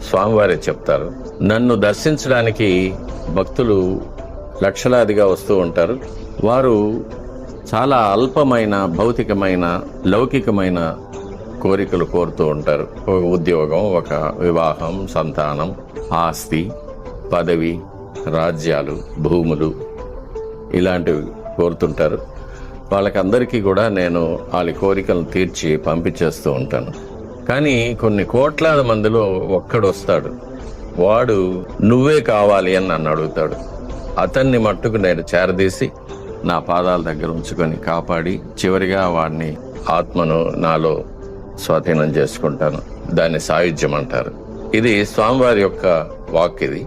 స్వామివారే చెప్తారు. నన్ను దర్శించడానికి భక్తులు లక్షలాదిగా వస్తూ ఉంటారు. వారు చాలా అల్పమైన భౌతికమైన లౌకికమైన కోరికలు కోరుతూ ఉంటారు. ఒక ఉద్యోగం, ఒక వివాహం, సంతానం, ఆస్తి, పదవి, రాజ్యాలు, భూములు ఇలాంటివి కోరుతుంటారు. వాళ్ళకందరికీ కూడా నేను వాళ్ళ కోరికలను తీర్చి పంపించేస్తూ ఉంటాను. కానీ కొన్ని కోట్లాది మందిలో ఒక్కడు వస్తాడు, వాడు నువ్వే కావాలి అని నన్ను అడుగుతాడు. అతన్ని మట్టుకు నేను చేరదీసి నా పాదాల దగ్గర ఉంచుకొని కాపాడి చివరిగా వాడిని ఆత్మను నాలో స్వాధీనం చేసుకుంటాను. దాన్ని సాయుధ్యం అంటారు. ఇది స్వామివారి యొక్క వాక్. ఇది